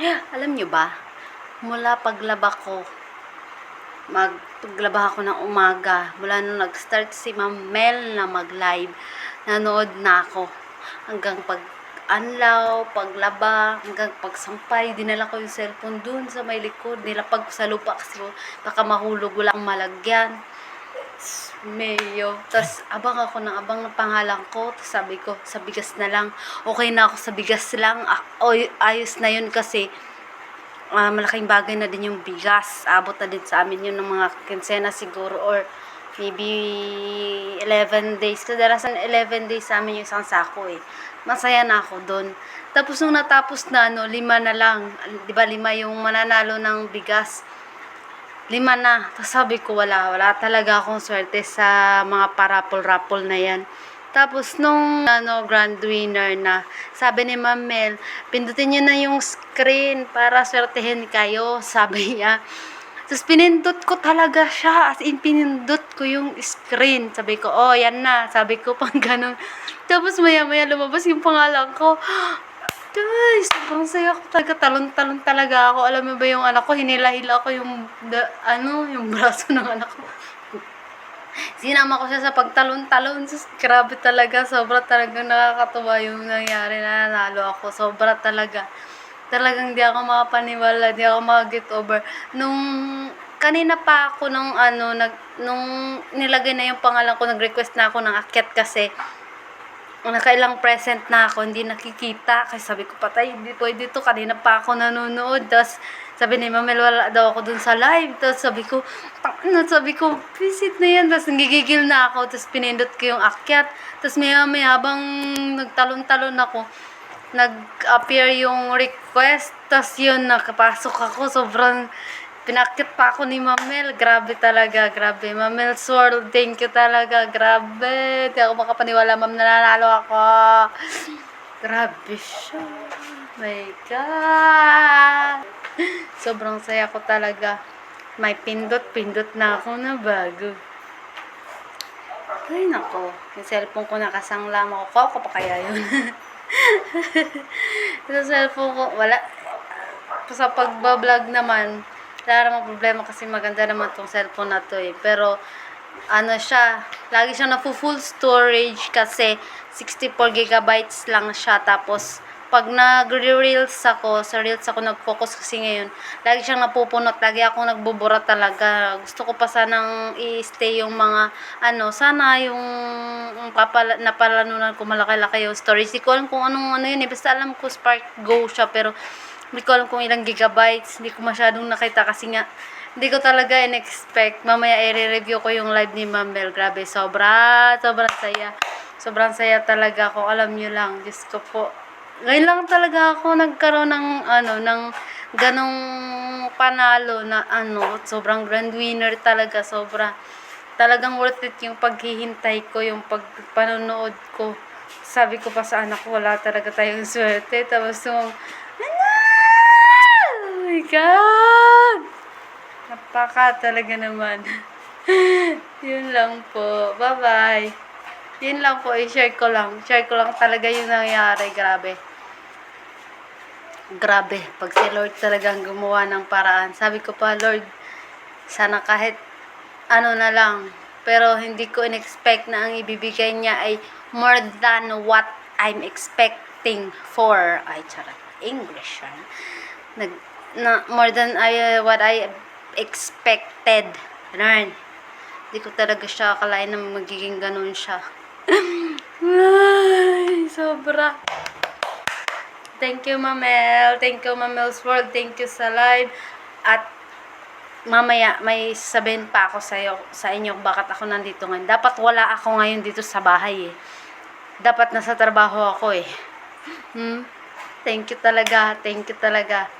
Alam nyo ba, mula paglaba ko, paglaba ako ng umaga, mula nung nag-start si Ma'am Mel na mag-live, nanood na ako. Hanggang pag-anlaw, paglaba, hanggang pagsampay, dinala ko yung cellphone dun sa may likod, nilapag ko sa lupa kasi baka mahulog, wala akong malagyan. Mayo. Tapos, abang ako ng abang ng pangalan ko. Tapos sabi ko, sa bigas na lang. Okay na ako sa bigas lang. Ayos na yun kasi malaking bagay na din yung bigas. Abot na din sa amin yun ng mga kinsena siguro or maybe 11 days. Kadalasan 11 days sa amin yung isang sako eh. Masaya na ako doon. Tapos nung natapos na, 5 na lang. Diba 5 yung mananalo ng bigas. 5 na. Tapos sabi ko, wala talaga akong swerte sa mga parapol-rapol na yan. Tapos nung grand winner na, sabi ni Ma'am Mel, pindutin niyo na yung screen para swertehin kayo, sabi niya. Tapos pinindot ko talaga siya, as in pinindot ko yung screen. Sabi ko, oh yan na, sabi ko pang ganun. Tapos maya lumabas yung pangalan ko. Guys, sobrang saya ko talaga, talon-talon talaga ako. Alam mo ba yung anak ko, hinila-hila ko yung, yung braso ng anak ko. Sinama ko siya sa pagtalon-talon. Grabe talaga, sobra talaga nakakatuwa yung nangyari na nanalo ako. Sobra talaga. Talagang di ako makapaniwala, di ako makaget over. Nung kanina pa ako nung nilagay na yung pangalan ko, nag-request na ako ng akyat kasi nakailang present na ako, hindi nakikita. Kasi sabi ko, patay, hindi pwede to. Kanina pa ako nanonood. Tapos, sabi ni Mamel, wala daw ako dun sa live. Tapos, sabi ko, visit na yan. Tapos, nagigigil na ako. Tapos, pinindot ko yung akyat. Tapos, may habang nagtalon-talon ako, nag-appear yung request. Tapos, yun, nakapasok ako. Sobrang pinakit pa ako ni Mamel. Grabe talaga, grabe. Mamel Swirl, thank you talaga. Grabe. Di ako makapaniwala, ma'am, nananalo ako. Grabe siya. My God. Sobrang saya ko talaga. May pindot na ako na bago. Ay, nako. Yung cellphone ko nakasangla. Makukuha ko pa kaya yun. Yung cellphone ko, wala. Sa pagbablog naman, wala namang problema kasi maganda naman tong cellphone na to eh. Pero, siya, lagi siyang full storage kasi 64 gigabytes lang siya. Tapos, pag nag-reels ako, sa reels ako nag-focus kasi ngayon, lagi siyang napupunot, lagi akong nagbubura talaga. Gusto ko pa sanang i-stay yung mga, sana yung napalanunan ko malaki-laki yung storage. Hindi ko alam kung anong yun eh. Basta alam ko Spark Go siya, pero hindi ko alam kung ilang gigabytes. Hindi ko masyadong nakita kasi nga hindi ko talaga in-expect. Mamaya i-review ko yung live ni Ma'am Mel. Grabe, sobrang saya. Sobrang saya talaga ako. Alam nyo lang, Diyos ko po. Ngayon lang talaga ako nagkaroon ng ganong panalo na sobrang grand winner talaga. Talagang worth it yung paghihintay ko, yung panonood ko. Sabi ko pa sa anak ko, wala talaga tayong swerte. Tapos my God! Napaka talaga naman. Yun lang po. Bye-bye. Yun lang po. I-share ko lang. Share ko lang talaga yung nangyari. Grabe. Pag si Lord talagang gumawa ng paraan. Sabi ko pa, Lord, sana kahit na lang. Pero hindi ko in-expect na ang ibibigay niya ay more than what I'm expecting for. Ay, charot. English, more than what I expected. Ganun. Hindi ko talaga siya akalain na magiging ganun siya. Ay, sobra. Thank you, Mamel. Thank you, Mamel's World. Thank you sa live. At mamaya, may sabihin pa ako sa inyo bakit ako nandito ngayon. Dapat wala ako ngayon dito sa bahay eh. Dapat nasa trabaho ako eh. Thank you talaga. Thank you talaga.